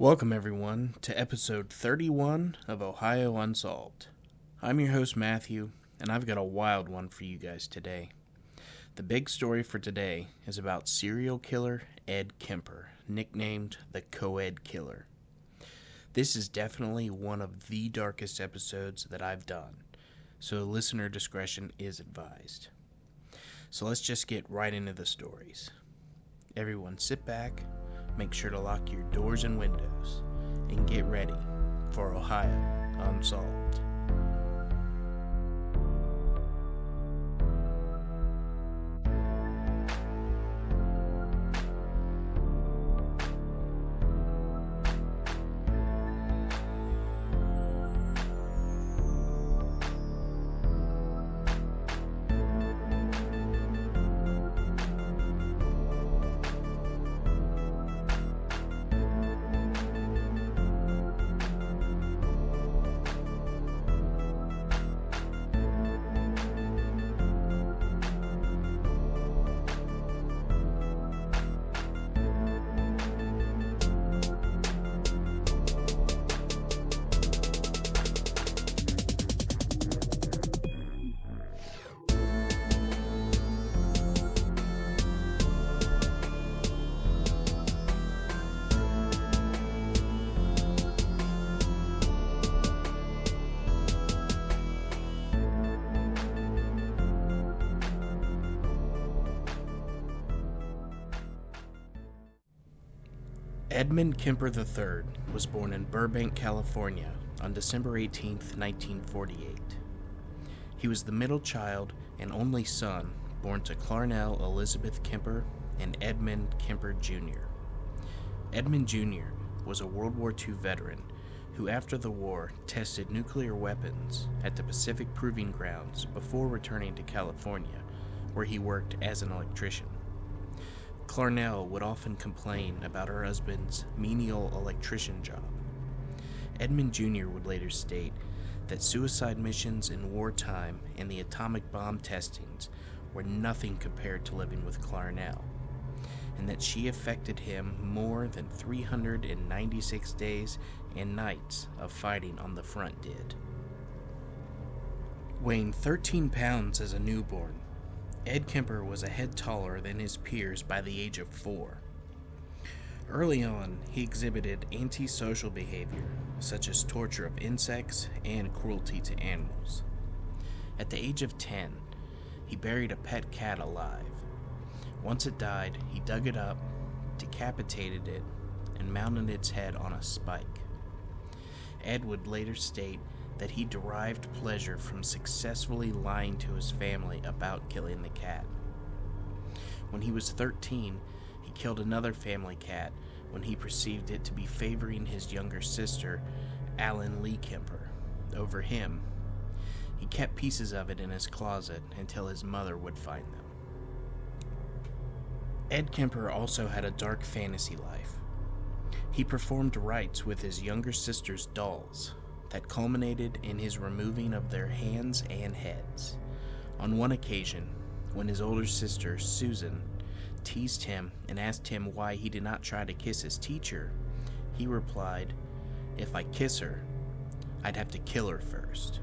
Welcome, everyone, to episode 31 of Ohio Unsolved. I'm your host, Matthew, and I've got a wild one for you guys today. The big story for today is about serial killer Ed Kemper, nicknamed the Co-Ed Killer. This is definitely one of the darkest episodes that I've done, so listener discretion is advised. So let's just get right into the stories. Everyone sit back, make sure to lock your doors and windows, and get ready for Ohio Unsolved. Edmund Kemper III was born in Burbank, California on December 18, 1948. He was the middle child and only son born to Clarnell Elizabeth Kemper and Edmund Kemper Jr. Edmund Jr. was a World War II veteran who after the war tested nuclear weapons at the Pacific Proving Grounds before returning to California, where he worked as an electrician. Clarnell would often complain about her husband's menial electrician job. Edmund Jr. would later state that suicide missions in wartime and the atomic bomb testings were nothing compared to living with Clarnell, and that she affected him more than 396 days and nights of fighting on the front did. Weighing 13 pounds as a newborn, Ed Kemper was a head taller than his peers by the age of 4. Early on, he exhibited antisocial behavior, such as torture of insects and cruelty to animals. At the age of 10, he buried a pet cat alive. Once it died, he dug it up, decapitated it, and mounted its head on a spike. Ed would later state that he derived pleasure from successfully lying to his family about killing the cat. When he was 13, he killed another family cat when he perceived it to be favoring his younger sister, Allen Lee Kemper, over him. He kept pieces of it in his closet until his mother would find them. Ed Kemper also had a dark fantasy life. He performed rites with his younger sister's dolls that culminated in his removing of their hands and heads. On one occasion, when his older sister, Susan, teased him and asked him why he did not try to kiss his teacher, he replied, "If I kiss her, I'd have to kill her first."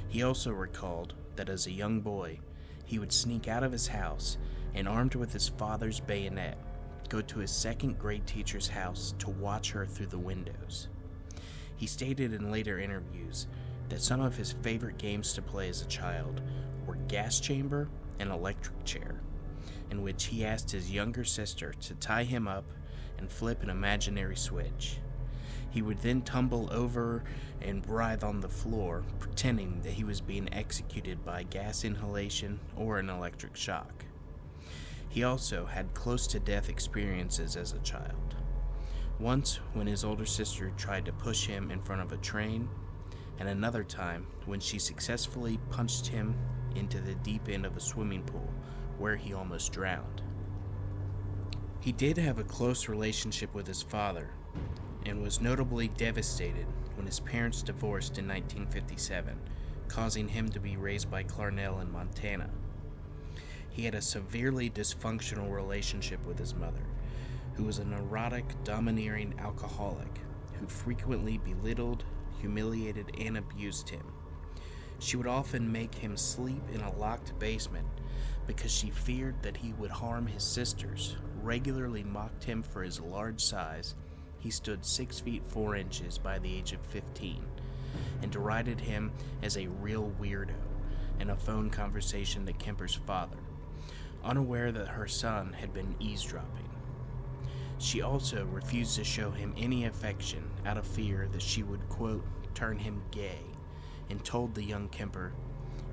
He also recalled that as a young boy, he would sneak out of his house and, armed with his father's bayonet, go to his second grade teacher's house to watch her through the windows. He stated in later interviews that some of his favorite games to play as a child were gas chamber and electric chair, in which he asked his younger sister to tie him up and flip an imaginary switch. He would then tumble over and writhe on the floor, pretending that he was being executed by gas inhalation or an electric shock. He also had close-to-death experiences as a child. Once when his older sister tried to push him in front of a train, and another time when she successfully punched him into the deep end of a swimming pool where he almost drowned. He did have a close relationship with his father and was notably devastated when his parents divorced in 1957, causing him to be raised by Clarnell in Montana. He had a severely dysfunctional relationship with his mother, who was a neurotic, domineering alcoholic who frequently belittled, humiliated, and abused him. She would often make him sleep in a locked basement because she feared that he would harm his sisters, regularly mocked him for his large size. He stood 6 feet 4 inches by the age of 15, and derided him as a real weirdo in a phone conversation to Kemper's father, unaware that her son had been eavesdropping. She also refused to show him any affection out of fear that she would, quote, turn him gay, and told the young Kemper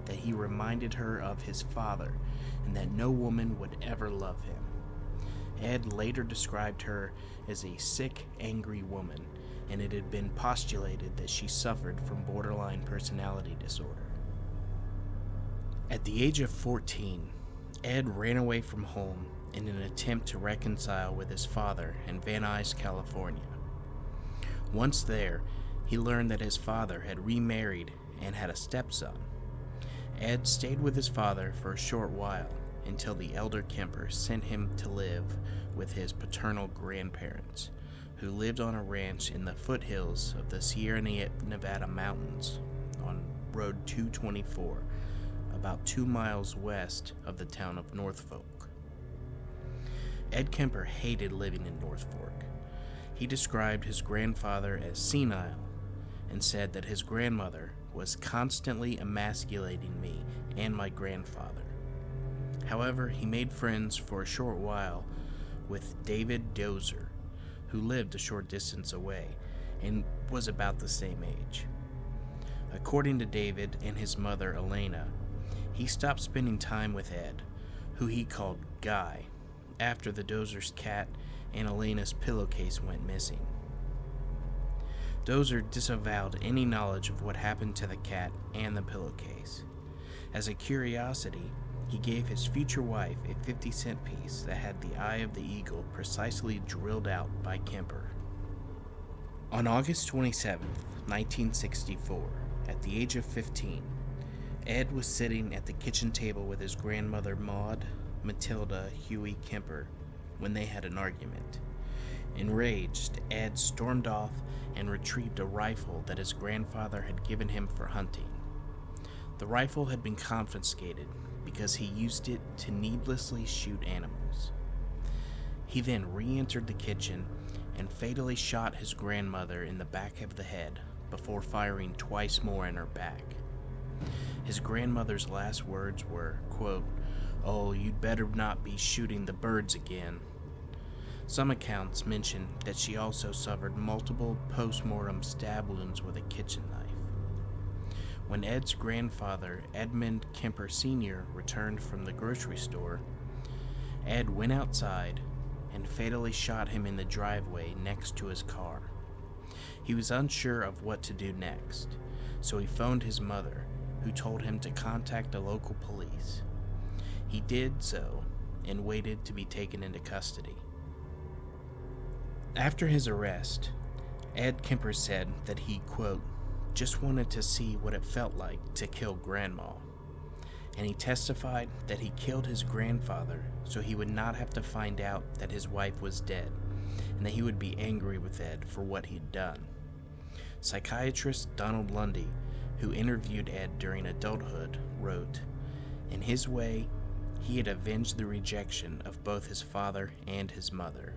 that he reminded her of his father and that no woman would ever love him. Ed later described her as a sick, angry woman, and it had been postulated that she suffered from borderline personality disorder. At the age of 14, Ed ran away from home in an attempt to reconcile with his father in Van Nuys, California. Once there, he learned that his father had remarried and had a stepson. Ed stayed with his father for a short while until the elder Kemper sent him to live with his paternal grandparents, who lived on a ranch in the foothills of the Sierra Nevada mountains on Road 224, about 2 miles west of the town of North Fork. Ed Kemper hated living in North Fork. He described his grandfather as senile and said that his grandmother was constantly emasculating me and my grandfather. However, he made friends for a short while with David Dozer, who lived a short distance away and was about the same age. According to David and his mother, Elena, he stopped spending time with Ed, who he called Guy, after the Dozer's cat and Elena's pillowcase went missing. Dozer disavowed any knowledge of what happened to the cat and the pillowcase. As a curiosity, he gave his future wife a 50-cent piece that had the eye of the eagle precisely drilled out by Kemper. On August 27, 1964, at the age of 15, Ed was sitting at the kitchen table with his grandmother Maud Matilda Huey Kemper when they had an argument. Enraged, Ed stormed off and retrieved a rifle that his grandfather had given him for hunting. The rifle had been confiscated because he used it to needlessly shoot animals. He then re-entered the kitchen and fatally shot his grandmother in the back of the head before firing twice more in her back. His grandmother's last words were, quote, "Oh, you'd better not be shooting the birds again." Some accounts mention that she also suffered multiple post-mortem stab wounds with a kitchen knife. When Ed's grandfather, Edmund Kemper Sr., returned from the grocery store, Ed went outside and fatally shot him in the driveway next to his car. He was unsure of what to do next, so he phoned his mother, who told him to contact the local police. He did so and waited to be taken into custody. After his arrest, Ed Kemper said that he, quote, just wanted to see what it felt like to kill Grandma, and he testified that he killed his grandfather so he would not have to find out that his wife was dead, and that he would be angry with Ed for what he'd done. Psychiatrist Donald Lundy, who interviewed Ed during adulthood, wrote, "In his way, he had avenged the rejection of both his father and his mother."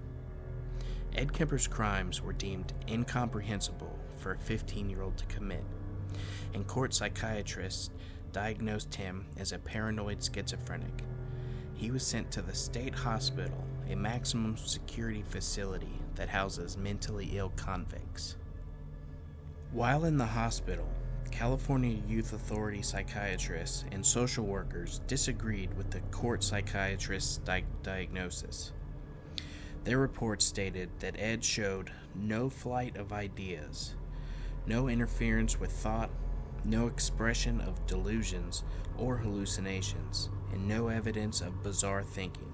Ed Kemper's crimes were deemed incomprehensible for a 15-year-old to commit, and court psychiatrists diagnosed him as a paranoid schizophrenic. He was sent to the state hospital, a maximum security facility that houses mentally ill convicts. While in the hospital, California Youth Authority psychiatrists and social workers disagreed with the court psychiatrist's diagnosis. Their report stated that Ed showed no flight of ideas, no interference with thought, no expression of delusions or hallucinations, and no evidence of bizarre thinking.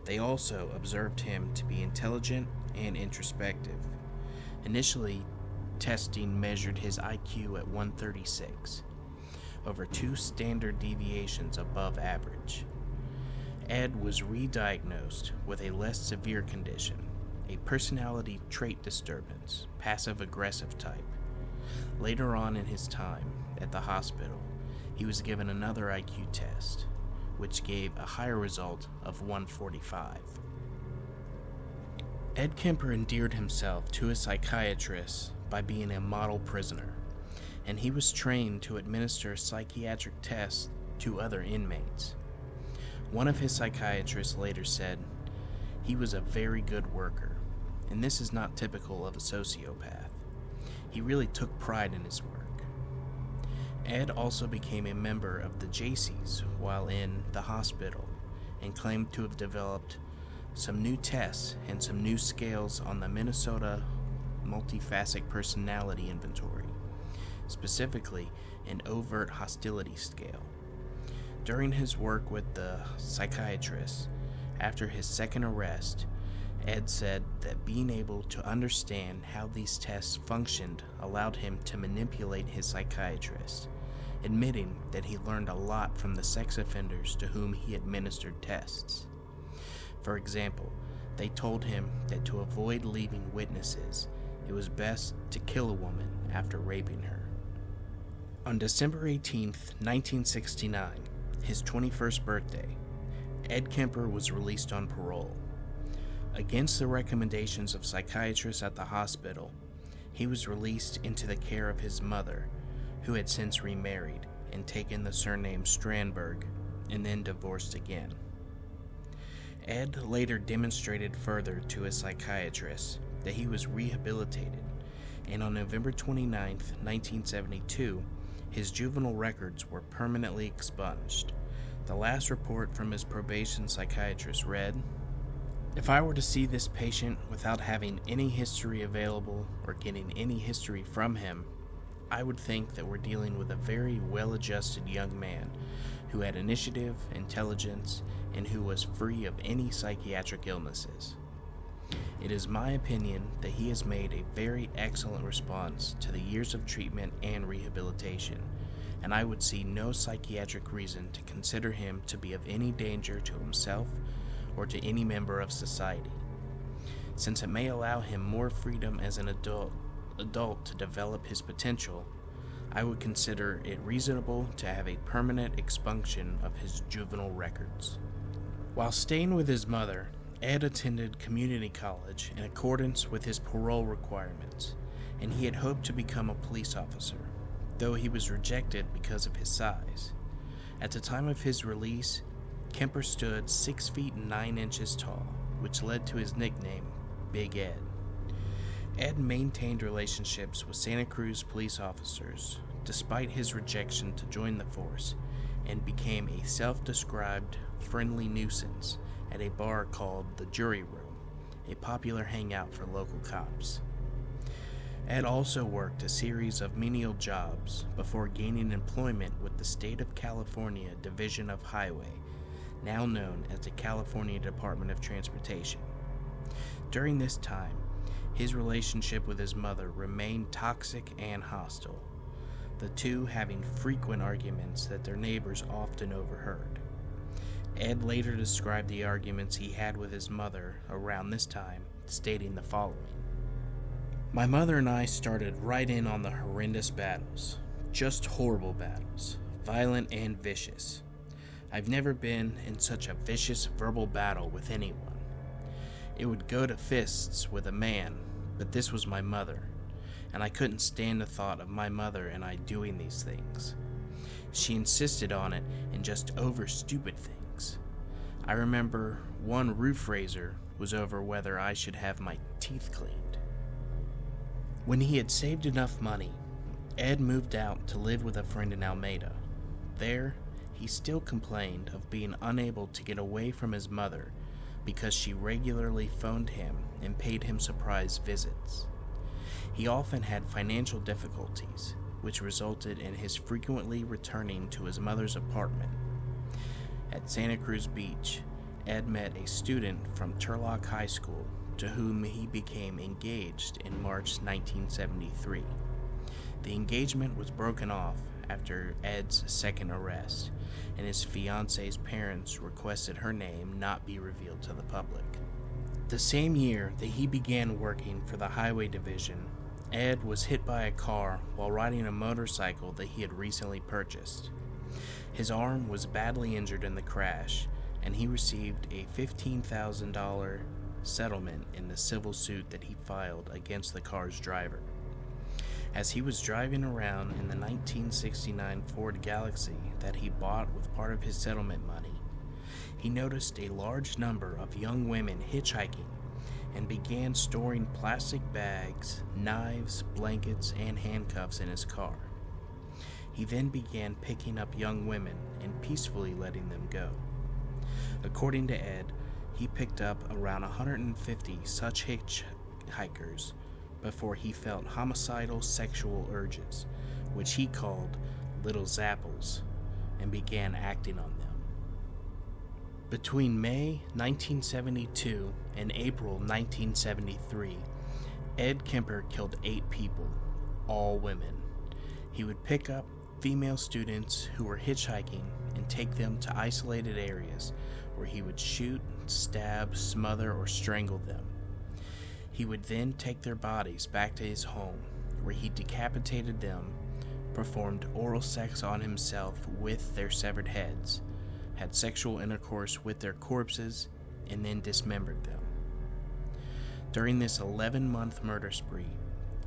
They also observed him to be intelligent and introspective. Initially, testing measured his IQ at 136, over 2 standard deviations above average. Ed was re-diagnosed with a less severe condition, a personality trait disturbance, passive-aggressive type. Later on in his time at the hospital, he was given another IQ test, which gave a higher result of 145. Ed Kemper endeared himself to a psychiatrist by being a model prisoner, and he was trained to administer psychiatric tests to other inmates. One of his psychiatrists later said, "He was a very good worker, and this is not typical of a sociopath. He really took pride in his work." Ed also became a member of the JCs while in the hospital and claimed to have developed some new tests and some new scales on the Minnesota Multifaceted Personality Inventory, specifically an overt hostility scale. During his work with the psychiatrist, after his second arrest, Ed said that being able to understand how these tests functioned allowed him to manipulate his psychiatrist, admitting that he learned a lot from the sex offenders to whom he administered tests. For example, they told him that to avoid leaving witnesses, it was best to kill a woman after raping her. On December 18th, 1969, his 21st birthday, Ed Kemper was released on parole. Against the recommendations of psychiatrists at the hospital, he was released into the care of his mother, who had since remarried and taken the surname Strandberg and then divorced again. Ed later demonstrated further to his psychiatrist that he was rehabilitated, and on November 29, 1972, his juvenile records were permanently expunged. The last report from his probation psychiatrist read, "If I were to see this patient without having any history available or getting any history from him, I would think that we're dealing with a very well-adjusted young man who had initiative, intelligence, and who was free of any psychiatric illnesses. It is my opinion that he has made a very excellent response to the years of treatment and rehabilitation, and I would see no psychiatric reason to consider him to be of any danger to himself or to any member of society. Since it may allow him more freedom as an adult to develop his potential, I would consider it reasonable to have a permanent expunction of his juvenile records." While staying with his mother, Ed attended community college in accordance with his parole requirements, and he had hoped to become a police officer, though he was rejected because of his size. At the time of his release, Kemper stood 6 feet 9 inches tall, which led to his nickname, Big Ed. Ed maintained relationships with Santa Cruz police officers, despite his rejection to join the force, and became a self-described friendly nuisance at a bar called the Jury Room, a popular hangout for local cops. Ed also worked a series of menial jobs before gaining employment with the State of California Division of Highway, now known as the California Department of Transportation. During this time, his relationship with his mother remained toxic and hostile, the two having frequent arguments that their neighbors often overheard. Ed later described the arguments he had with his mother around this time, stating the following: "My mother and I started right in on the horrendous battles, just horrible battles, violent and vicious. I've never been in such a vicious verbal battle with anyone. It would go to fists with a man, but this was my mother, and I couldn't stand the thought of my mother and I doing these things. She insisted on it and just over stupid things. I remember one roof raiser was over whether I should have my teeth cleaned." When he had saved enough money, Ed moved out to live with a friend in Alameda. There, he still complained of being unable to get away from his mother because she regularly phoned him and paid him surprise visits. He often had financial difficulties, which resulted in his frequently returning to his mother's apartment. At Santa Cruz Beach, Ed met a student from Turlock High School to whom he became engaged in March 1973. The engagement was broken off after Ed's second arrest, and his fiance's parents requested her name not be revealed to the public. The same year that he began working for the Highway Division, Ed was hit by a car while riding a motorcycle that he had recently purchased. His arm was badly injured in the crash, and he received a $15,000 settlement in the civil suit that he filed against the car's driver. As he was driving around in the 1969 Ford Galaxy that he bought with part of his settlement money, he noticed a large number of young women hitchhiking and began storing plastic bags, knives, blankets, and handcuffs in his car. He then began picking up young women and peacefully letting them go. According to Ed, he picked up around 150 such hitchhikers before he felt homicidal sexual urges, which he called little zapples, and began acting on them. Between May 1972 and April 1973, Ed Kemper killed 8 people, all women. He would pick up female students who were hitchhiking and take them to isolated areas where he would shoot, stab, smother, or strangle them. He would then take their bodies back to his home, where he decapitated them, performed oral sex on himself with their severed heads, had sexual intercourse with their corpses, and then dismembered them. During this 11-month murder spree,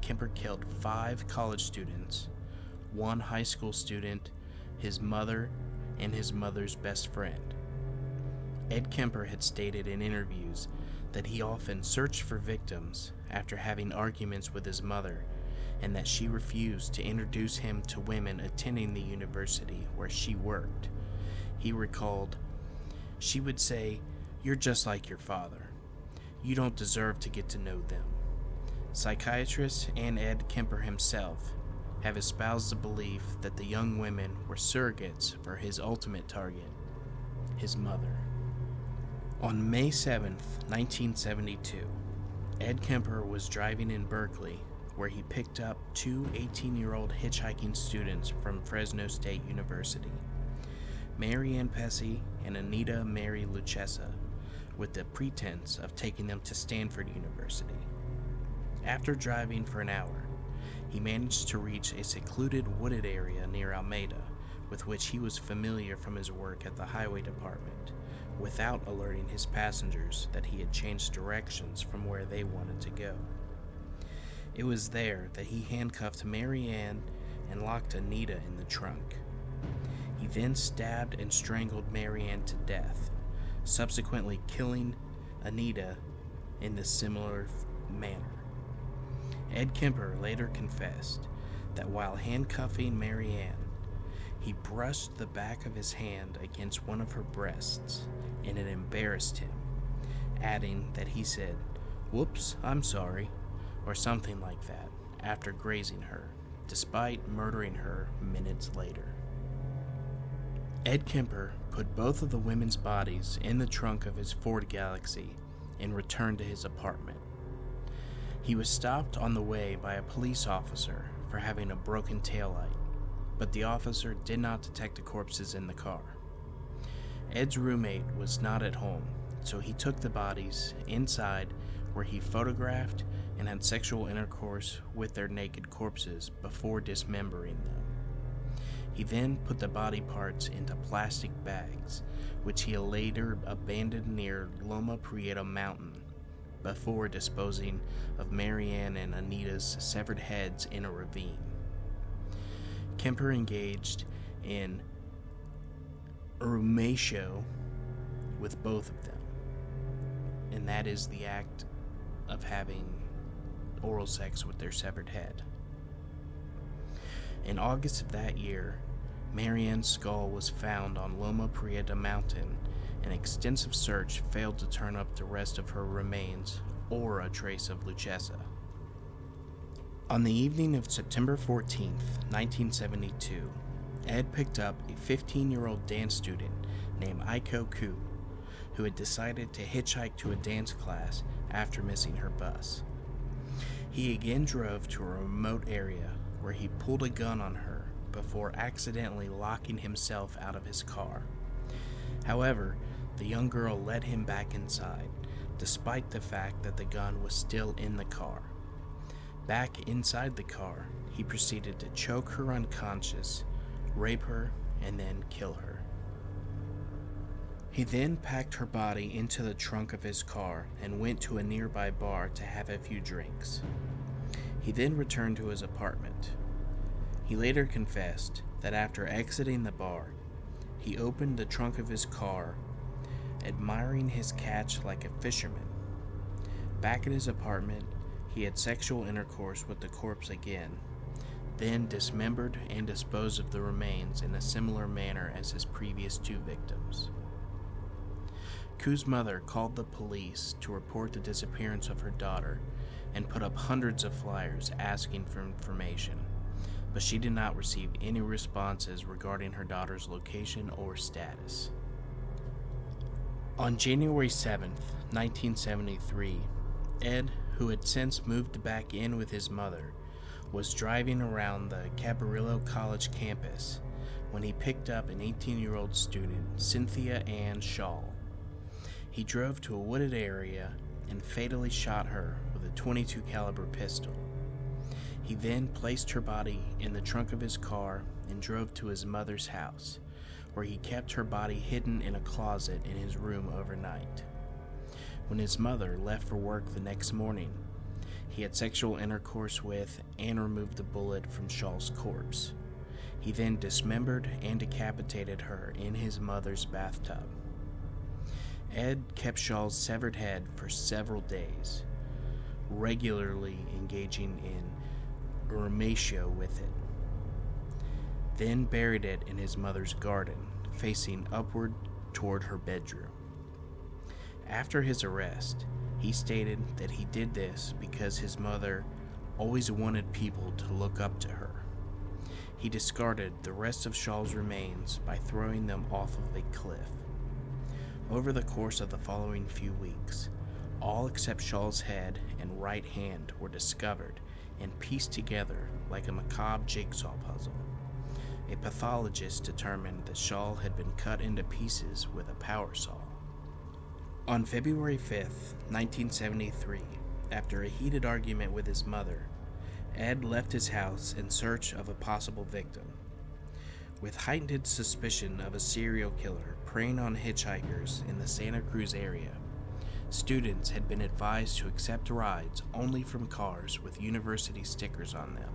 Kemper killed 5 college students, 1 high school student, his mother, and his mother's best friend. Ed Kemper had stated in interviews that he often searched for victims after having arguments with his mother, and that she refused to introduce him to women attending the university where she worked. He recalled, "She would say, 'You're just like your father. You don't deserve to get to know them.'" Psychiatrists and Ed Kemper himself have espoused the belief that the young women were surrogates for his ultimate target, his mother. On May 7, 1972, Ed Kemper was driving in Berkeley, where he picked up 2 18-year-old hitchhiking students from Fresno State University, Mary Ann Pesce and Anita Mary Lucchesa, with the pretense of taking them to Stanford University. After driving for an hour, he managed to reach a secluded wooded area near Alameda, with which he was familiar from his work at the Highway Department, without alerting his passengers that he had changed directions from where they wanted to go. It was there that he handcuffed Mary Ann and locked Anita in the trunk. He then stabbed and strangled Mary Ann to death, subsequently killing Anita in the similar manner. Ed Kemper later confessed that while handcuffing Mary Ann, he brushed the back of his hand against one of her breasts, and it embarrassed him, adding that he said, "Whoops, I'm sorry," or something like that, after grazing her, despite murdering her minutes later. Ed Kemper put both of the women's bodies in the trunk of his Ford Galaxy and returned to his apartment. He was stopped on the way by a police officer for having a broken taillight, but the officer did not detect the corpses in the car. Ed's roommate was not at home, so he took the bodies inside, where he photographed and had sexual intercourse with their naked corpses before dismembering them. He then put the body parts into plastic bags, which he later abandoned near Loma Prieta Mountain, before disposing of Mary Ann and Anita's severed heads in a ravine. Kemper engaged in erumatio with both of them, and that is the act of having oral sex with their severed head. In August of that year, Mary Ann's skull was found on Loma Prieta Mountain. An extensive search failed to turn up the rest of her remains or a trace of Lucchesa. On the evening of September 14, 1972, Ed picked up a 15-year-old dance student named Aiko Ku, who had decided to hitchhike to a dance class after missing her bus. He again drove to a remote area where he pulled a gun on her before accidentally locking himself out of his car. However, the young girl led him back inside, despite the fact that the gun was still in the car. Back inside the car, he proceeded to choke her unconscious, rape her, and then kill her. He then packed her body into the trunk of his car and went to a nearby bar to have a few drinks. He then returned to his apartment. He later confessed that after exiting the bar, he opened the trunk of his car, admiring his catch like a fisherman. Back at his apartment, he had sexual intercourse with the corpse again, then dismembered and disposed of the remains in a similar manner as his previous two victims. Ku's mother called the police to report the disappearance of her daughter and put up hundreds of flyers asking for information, but she did not receive any responses regarding her daughter's location or status. On January 7th, 1973, Ed, who had since moved back in with his mother, was driving around the Cabrillo College campus when he picked up an 18-year-old student, Cynthia Ann Shaw. He drove to a wooded area and fatally shot her with a .22 caliber pistol. He then placed her body in the trunk of his car and drove to his mother's house, where he kept her body hidden in a closet in his room overnight. When his mother left for work the next morning, he had sexual intercourse with and removed the bullet from Shaw's corpse. He then dismembered and decapitated her in his mother's bathtub. Ed kept Shaw's severed head for several days, regularly engaging in erumatio with it, then buried it in his mother's garden, facing upward toward her bedroom. After his arrest, he stated that he did this because his mother always wanted people to look up to her. He discarded the rest of Shaw's remains by throwing them off of a cliff. Over the course of the following few weeks, all except Shaw's head and right hand were discovered and pieced together like a macabre jigsaw puzzle. A pathologist determined that Shaw had been cut into pieces with a power saw. On February 5th, 1973, after a heated argument with his mother, Ed left his house in search of a possible victim. With heightened suspicion of a serial killer preying on hitchhikers in the Santa Cruz area, students had been advised to accept rides only from cars with university stickers on them.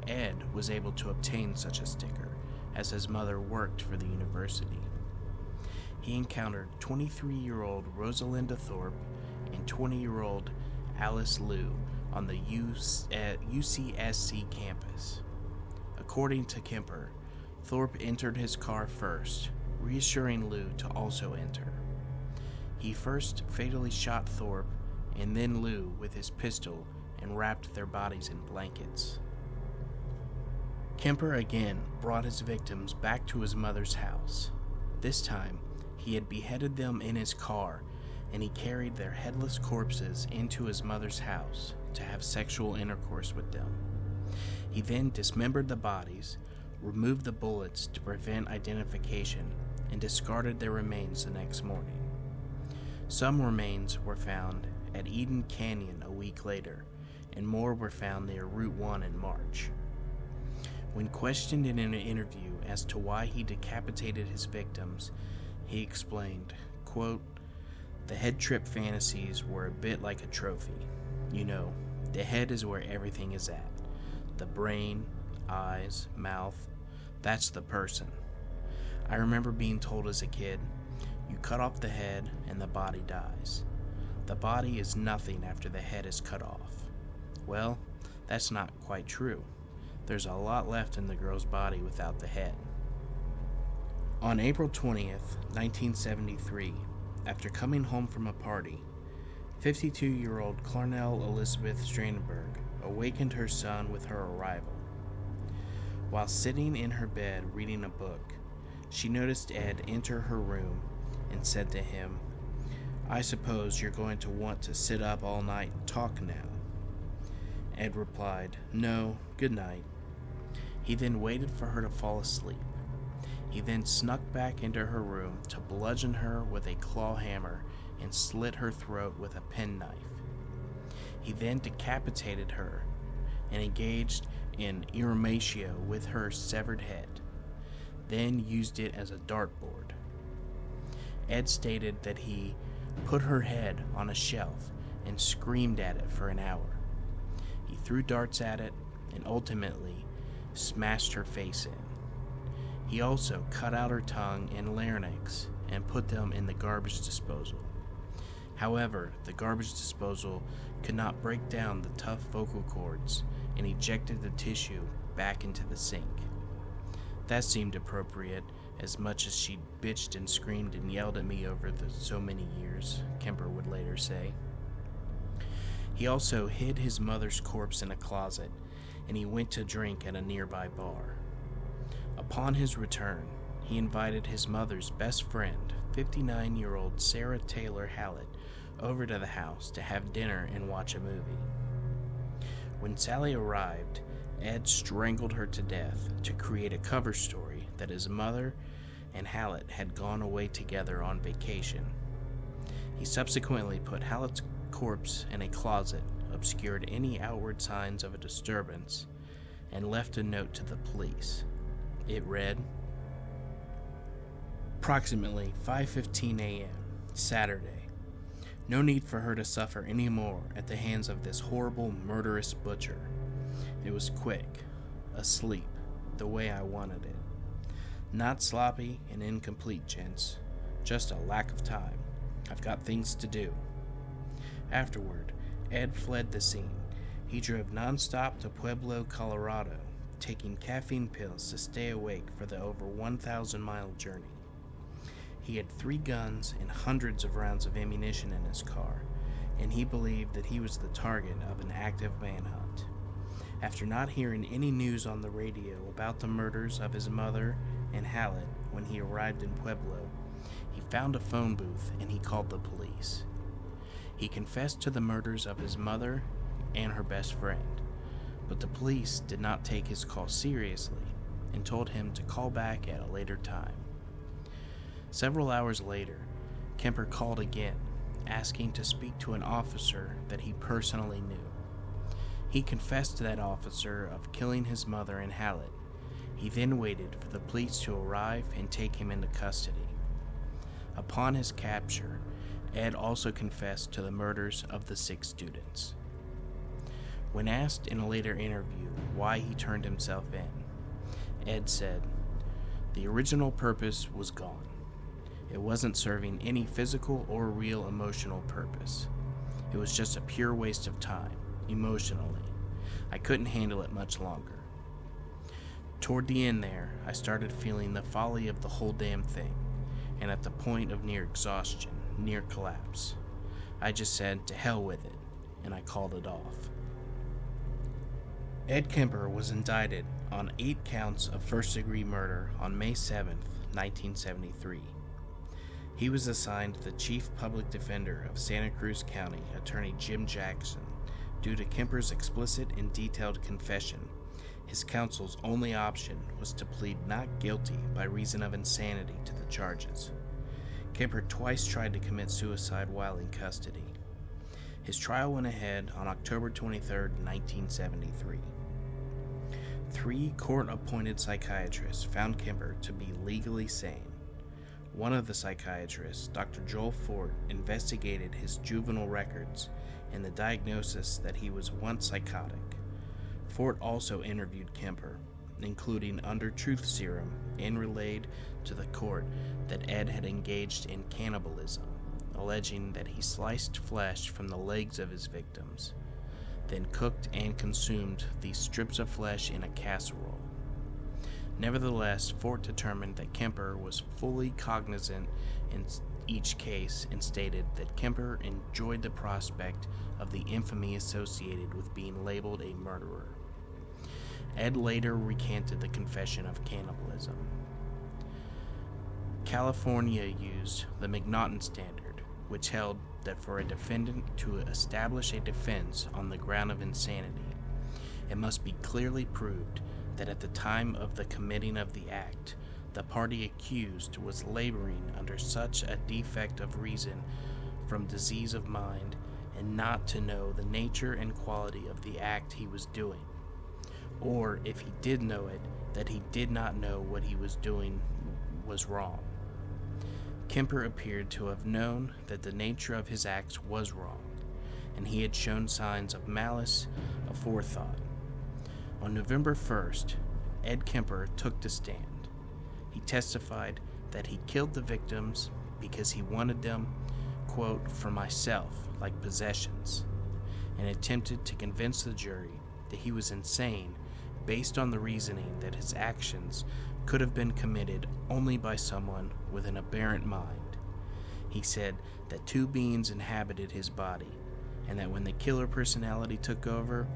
Ed was able to obtain such a sticker, as his mother worked for the university. He encountered 23-year-old Rosalinda Thorpe and 20-year-old Alice Liu on the UCSC campus. According to Kemper, Thorpe entered his car first, reassuring Liu to also enter. He first fatally shot Thorpe and then Liu with his pistol and wrapped their bodies in blankets. Kemper again brought his victims back to his mother's house. This time, he had beheaded them in his car, and he carried their headless corpses into his mother's house to have sexual intercourse with them. He then dismembered the bodies, removed the bullets to prevent identification, and discarded their remains the next morning. Some remains were found at Eden Canyon a week later, and more were found near Route 1 in March. When questioned in an interview as to why he decapitated his victims, he explained, quote, "The head trip fantasies were a bit like a trophy. You know, the head is where everything is at. The brain, eyes, mouth, that's the person. I remember being told as a kid, you cut off the head and the body dies. The body is nothing after the head is cut off. Well, that's not quite true. There's a lot left in the girl's body without the head." On April 20th, 1973, after coming home from a party, 52-year-old Clarnell Elizabeth Strandenberg awakened her son with her arrival. While sitting in her bed reading a book, she noticed Ed enter her room and said to him, "I suppose you're going to want to sit up all night and talk now." Ed replied, "No, good night." He then waited for her to fall asleep. He then snuck back into her room to bludgeon her with a claw hammer and slit her throat with a penknife. He then decapitated her and engaged in irrumatio with her severed head, then used it as a dartboard. Ed stated that he put her head on a shelf and screamed at it for an hour. He threw darts at it and ultimately smashed her face in. He also cut out her tongue and larynx and put them in the garbage disposal. However, the garbage disposal could not break down the tough vocal cords and ejected the tissue back into the sink. That seemed appropriate, as much as she'd bitched and screamed and yelled at me over the so many years, Kemper would later say. He also hid his mother's corpse in a closet, and he went to drink at a nearby bar. Upon his return, he invited his mother's best friend, 59-year-old Sarah Taylor Hallett, over to the house to have dinner and watch a movie. When Sally arrived, Ed strangled her to death to create a cover story that his mother and Hallett had gone away together on vacation. He subsequently put Hallett's corpse in a closet, obscured any outward signs of a disturbance, and left a note to the police. It read, approximately 5:15 a.m., Saturday. No need for her to suffer any more at the hands of this horrible, murderous butcher. It was quick, asleep, the way I wanted it. Not sloppy and incomplete, gents. Just a lack of time. I've got things to do. Afterward, Ed fled the scene. He drove nonstop to Pueblo, Colorado, taking caffeine pills to stay awake for the over 1,000-mile journey. He had 3 guns and hundreds of rounds of ammunition in his car, and he believed that he was the target of an active manhunt. After not hearing any news on the radio about the murders of his mother and Hallett when he arrived in Pueblo, he found a phone booth and he called the police. He confessed to the murders of his mother and her best friend, but the police did not take his call seriously and told him to call back at a later time. Several hours later, Kemper called again, asking to speak to an officer that he personally knew. He confessed to that officer of killing his mother and Hallett. He then waited for the police to arrive and take him into custody. Upon his capture, Ed also confessed to the murders of the 6 students. When asked in a later interview why he turned himself in, Ed said, "The original purpose was gone. It wasn't serving any physical or real emotional purpose. It was just a pure waste of time, emotionally. I couldn't handle it much longer. Toward the end there, I started feeling the folly of the whole damn thing, and at the point of near exhaustion, near collapse. I just said, to hell with it, and I called it off." Ed Kemper was indicted on 8 counts of first-degree murder on May 7, 1973. He was assigned the Chief Public Defender of Santa Cruz County, Attorney Jim Jackson, due to Kemper's explicit and detailed confession. His counsel's only option was to plead not guilty by reason of insanity to the charges. Kemper twice tried to commit suicide while in custody. His trial went ahead on October 23, 1973. 3 court-appointed psychiatrists found Kemper to be legally sane. One of the psychiatrists, Dr. Joel Fort, investigated his juvenile records and the diagnosis that he was once psychotic. Fort also interviewed Kemper, including under truth serum, and relayed to the court that Ed had engaged in cannibalism, alleging that he sliced flesh from the legs of his victims, then cooked and consumed these strips of flesh in a casserole. Nevertheless, Fort determined that Kemper was fully cognizant in each case and stated that Kemper enjoyed the prospect of the infamy associated with being labeled a murderer. Ed later recanted the confession of cannibalism. California used the McNaughton standard, which held that for a defendant to establish a defense on the ground of insanity, it must be clearly proved that at the time of the committing of the act, the party accused was laboring under such a defect of reason from disease of mind, and not to know the nature and quality of the act he was doing, or if he did know it, that he did not know what he was doing was wrong. Kemper appeared to have known that the nature of his acts was wrong, and he had shown signs of malice aforethought. On November 1st, Ed Kemper took the stand. He testified that he killed the victims because he wanted them, quote, for myself, like possessions, and attempted to convince the jury that he was insane based on the reasoning that his actions could have been committed only by someone with an aberrant mind. He said that two beings inhabited his body, and that when the killer personality took over,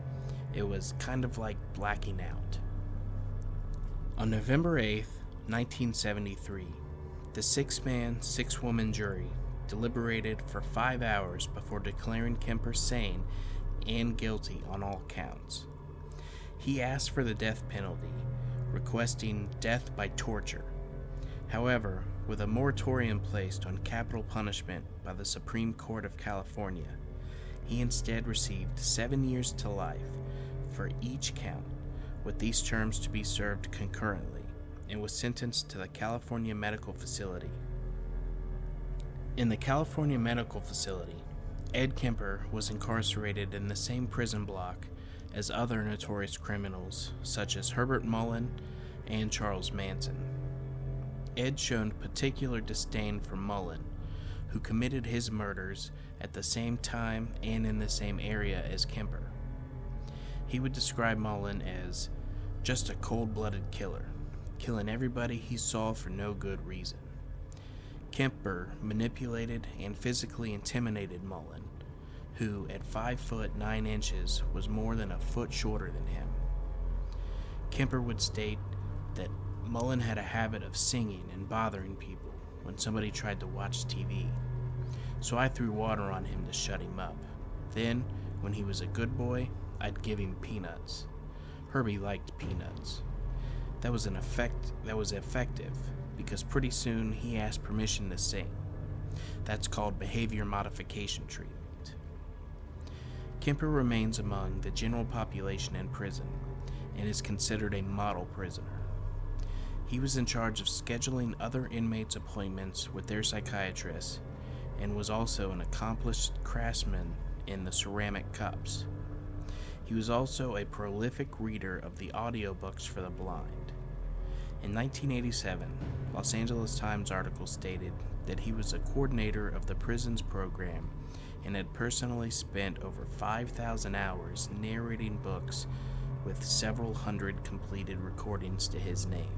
it was kind of like blacking out. On November 8th, 1973, the 6-man, 6-woman jury deliberated for 5 hours before declaring Kemper sane and guilty on all counts. He asked for the death penalty, requesting death by torture. However, with a moratorium placed on capital punishment by the Supreme Court of California, he instead received 7 years to life for each count, with these terms to be served concurrently, and was sentenced to the California Medical Facility. In the California Medical Facility, Ed Kemper was incarcerated in the same prison block as other notorious criminals such as Herbert Mullen and Charles Manson. Ed showed particular disdain for Mullen, who committed his murders at the same time and in the same area as Kemper. He would describe Mullen as just a cold-blooded killer, killing everybody he saw for no good reason. Kemper manipulated and physically intimidated Mullen, who at 5 foot 9 inches was more than a foot shorter than him. Kemper would state that Mullen had a habit of singing and bothering people when somebody tried to watch TV, so I threw water on him to shut him up. Then, when he was a good boy, I'd give him peanuts. Herbie liked peanuts. That was effective, because pretty soon he asked permission to sing. That's called behavior modification treatment. Kemper remains among the general population in prison and is considered a model prisoner. He was in charge of scheduling other inmates' appointments with their psychiatrists and was also an accomplished craftsman in the ceramic cups. He was also a prolific reader of the audiobooks for the blind. In 1987, Los Angeles Times article stated that he was a coordinator of the prison's program and had personally spent over 5,000 hours narrating books with several hundred completed recordings to his name.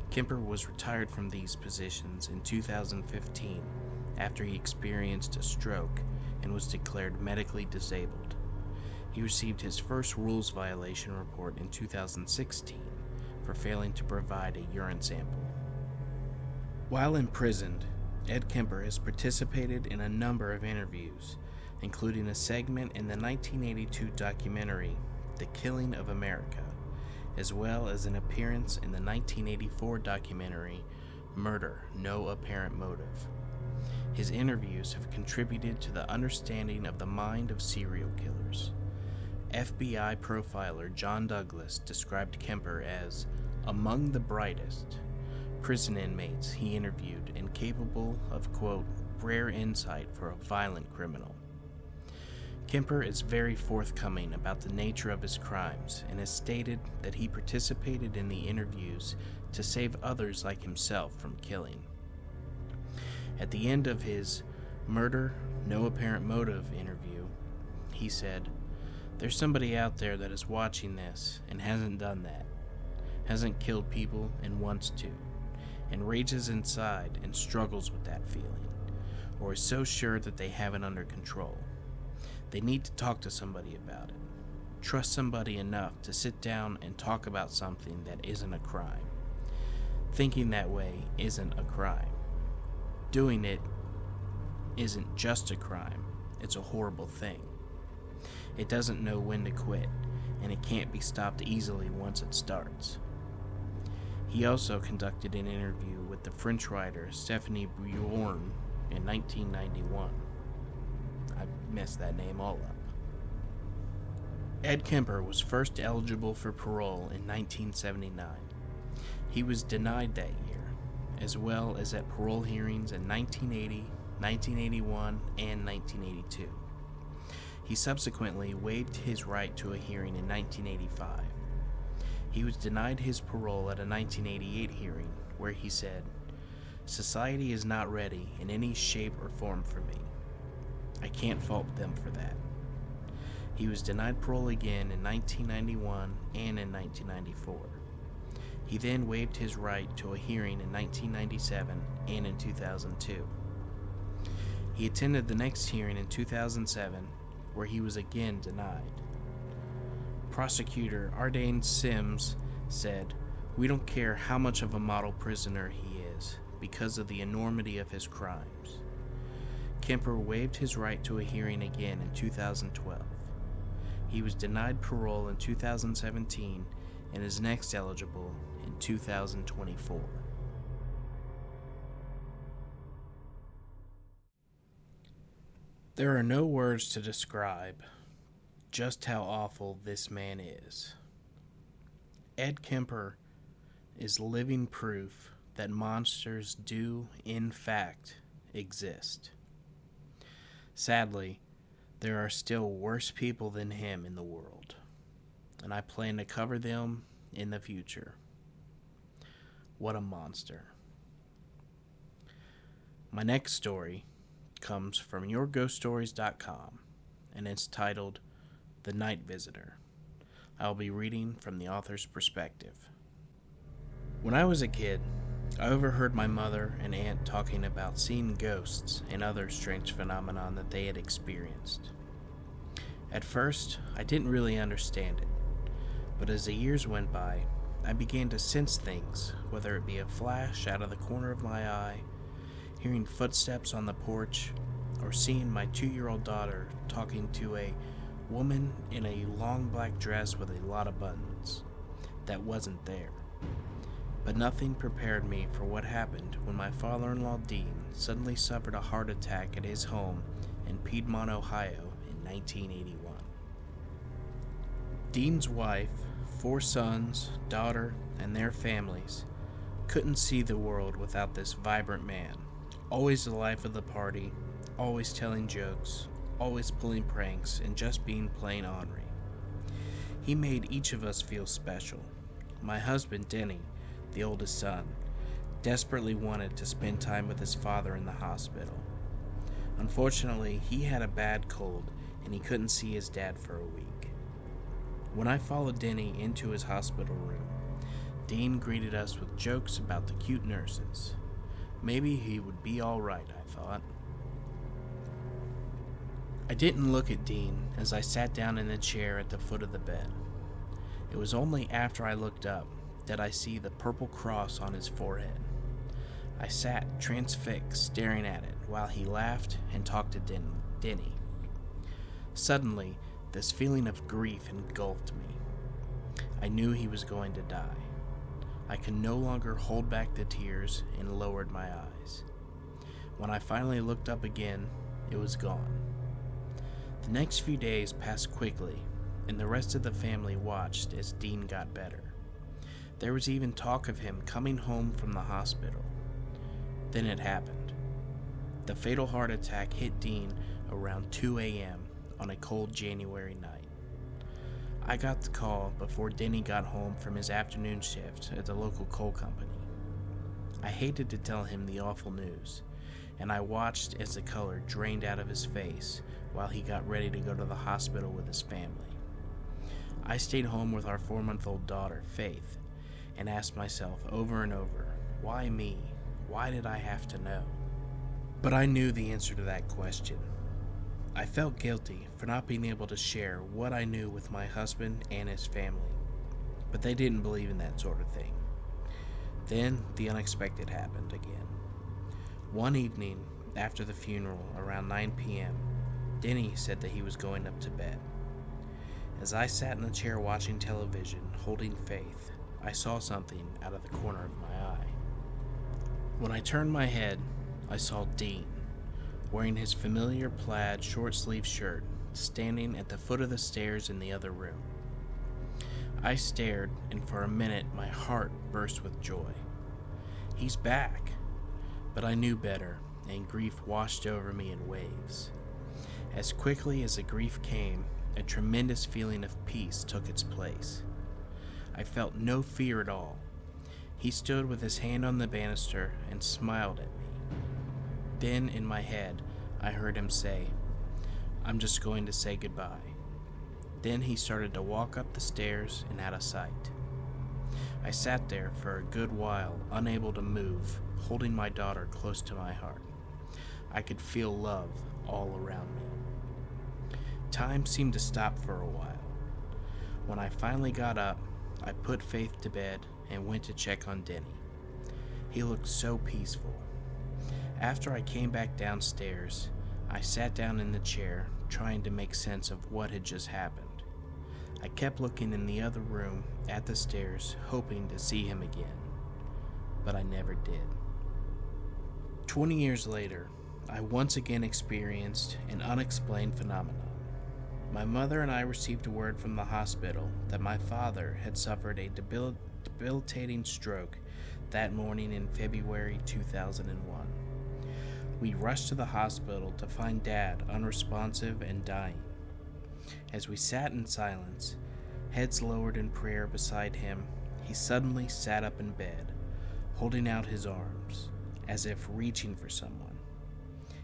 Kemper was retired from these positions in 2015 after he experienced a stroke and was declared medically disabled. He received his first rules violation report in 2016 for failing to provide a urine sample. While imprisoned, Ed Kemper has participated in a number of interviews, including a segment in the 1982 documentary The Killing of America, as well as an appearance in the 1984 documentary Murder, No Apparent Motive. His interviews have contributed to the understanding of the mind of serial killers. FBI profiler John Douglas described Kemper as among the brightest prison inmates he interviewed and capable of, quote, rare insight for a violent criminal. Kemper is very forthcoming about the nature of his crimes and has stated that he participated in the interviews to save others like himself from killing. At the end of his Murder, No Apparent Motive interview, he said, "There's somebody out there that is watching this and hasn't done that, hasn't killed people and wants to, and rages inside and struggles with that feeling, or is so sure that they have it under control. They need to talk to somebody about it. Trust somebody enough to sit down and talk about something that isn't a crime. Thinking that way isn't a crime. Doing it isn't just a crime, it's a horrible thing. It doesn't know when to quit, and it can't be stopped easily once it starts. He also conducted an interview with the French writer Stephanie Bjorn in 1991. I messed that name all up. Ed Kemper was first eligible for parole in 1979. He was denied that year, as well as at parole hearings in 1980, 1981, and 1982. He subsequently waived his right to a hearing in 1985. He was denied his parole at a 1988 hearing, where he said, "Society is not ready in any shape or form for me. I can't fault them for that." He was denied parole again in 1991 and in 1994. He then waived his right to a hearing in 1997 and in 2002. He attended the next hearing in 2007, where he was again denied. Prosecutor Ardain Sims said, "We don't care how much of a model prisoner he is, because of the enormity of his crimes." Kemper waived his right to a hearing again in 2012. He was denied parole in 2017 and is next eligible in 2024. There are no words to describe just how awful this man is. Ed Kemper is living proof that monsters do, in fact, exist. Sadly, there are still worse people than him in the world, and I plan to cover them in the future. What a monster. My next story comes from yourghoststories.com, and it's titled The Night Visitor. I'll be reading from the author's perspective. When I was a kid, I overheard my mother and aunt talking about seeing ghosts and other strange phenomenon that they had experienced. At first, I didn't really understand it, but as the years went by, I began to sense things, whether it be a flash out of the corner of my eye, hearing footsteps on the porch, or seeing my 2-year-old daughter talking to a woman in a long black dress with a lot of buttons that wasn't there. But nothing prepared me for what happened when my father-in-law Dean suddenly suffered a heart attack at his home in Piedmont, Ohio in 1981. Dean's wife, 4 sons, daughter, and their families couldn't see the world without this vibrant man, always the life of the party, always telling jokes, always pulling pranks, and just being plain ornery. He made each of us feel special. My husband, Denny, the oldest son, desperately wanted to spend time with his father in the hospital. Unfortunately, he had a bad cold and he couldn't see his dad for a week. When I followed Denny into his hospital room, Dean greeted us with jokes about the cute nurses. Maybe he would be all right, I thought. I didn't look at Dean as I sat down in the chair at the foot of the bed. It was only after I looked up that I see the purple cross on his forehead. I sat transfixed, staring at it, while he laughed and talked to Denny. Suddenly, this feeling of grief engulfed me. I knew he was going to die. I could no longer hold back the tears and lowered my eyes. When I finally looked up again, it was gone. The next few days passed quickly, and the rest of the family watched as Dean got better. There was even talk of him coming home from the hospital. Then it happened. The fatal heart attack hit Dean around 2 a.m. on a cold January night. I got the call before Denny got home from his afternoon shift at the local coal company. I hated to tell him the awful news, and I watched as the color drained out of his face while he got ready to go to the hospital with his family. I stayed home with our 4-month-old daughter, Faith, and asked myself over and over, why me? Why did I have to know? But I knew the answer to that question. I felt guilty for not being able to share what I knew with my husband and his family, but they didn't believe in that sort of thing. Then the unexpected happened again. One evening after the funeral, around 9 p.m., Denny said that he was going up to bed. As I sat in the chair watching television, holding faith, I saw something out of the corner of my eye. When I turned my head, I saw Dean, wearing his familiar plaid short-sleeved shirt, standing at the foot of the stairs in the other room. I stared, and for a minute my heart burst with joy. He's back! But I knew better, and grief washed over me in waves. As quickly as the grief came, a tremendous feeling of peace took its place. I felt no fear at all. He stood with his hand on the banister and smiled at me. Then, in my head, I heard him say, "I'm just going to say goodbye." Then he started to walk up the stairs and out of sight. I sat there for a good while, unable to move, holding my daughter close to my heart. I could feel love all around me. Time seemed to stop for a while. When I finally got up, I put Faith to bed and went to check on Denny. He looked so peaceful. After I came back downstairs, I sat down in the chair, trying to make sense of what had just happened. I kept looking in the other room at the stairs, hoping to see him again, but I never did. 20 years later, I once again experienced an unexplained phenomenon. My mother and I received a word from the hospital that my father had suffered a debilitating stroke that morning in February 2001. We rushed to the hospital to find Dad unresponsive and dying. As we sat in silence, heads lowered in prayer beside him, he suddenly sat up in bed, holding out his arms, as if reaching for someone.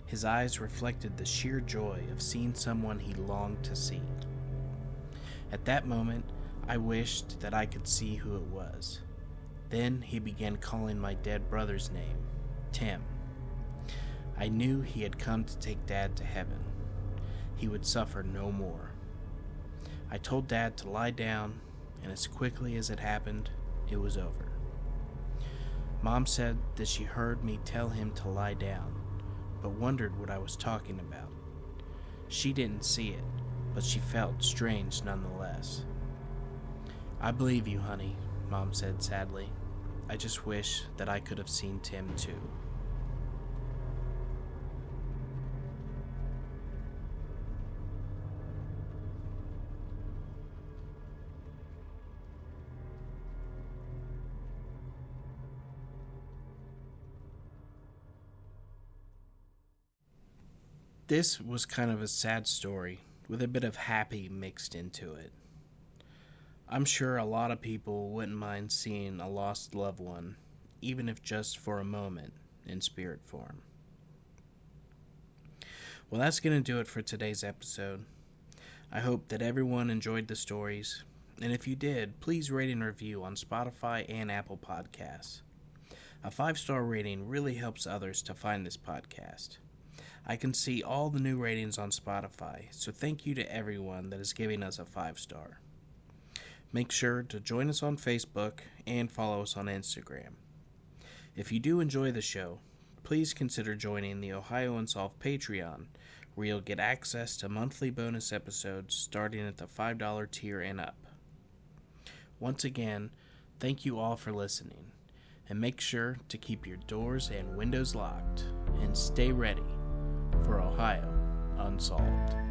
His eyes reflected the sheer joy of seeing someone he longed to see. At that moment, I wished that I could see who it was. Then he began calling my dead brother's name, Tim. I knew he had come to take Dad to heaven. He would suffer no more. I told Dad to lie down, and as quickly as it happened, it was over. Mom said that she heard me tell him to lie down, but wondered what I was talking about. She didn't see it, but she felt strange nonetheless. "I believe you, honey," Mom said sadly. "I just wish that I could have seen Tim too." This was kind of a sad story, with a bit of happy mixed into it. I'm sure a lot of people wouldn't mind seeing a lost loved one, even if just for a moment, in spirit form. Well, that's going to do it for today's episode. I hope that everyone enjoyed the stories, and if you did, please rate and review on Spotify and Apple Podcasts. A 5-star rating really helps others to find this podcast. I can see all the new ratings on Spotify, so thank you to everyone that is giving us a 5-star. Make sure to join us on Facebook and follow us on Instagram. If you do enjoy the show, please consider joining the Ohio Unsolved Patreon, where you'll get access to monthly bonus episodes starting at the $5 tier and up. Once again, thank you all for listening, and make sure to keep your doors and windows locked, and stay ready for Ohio Unsolved.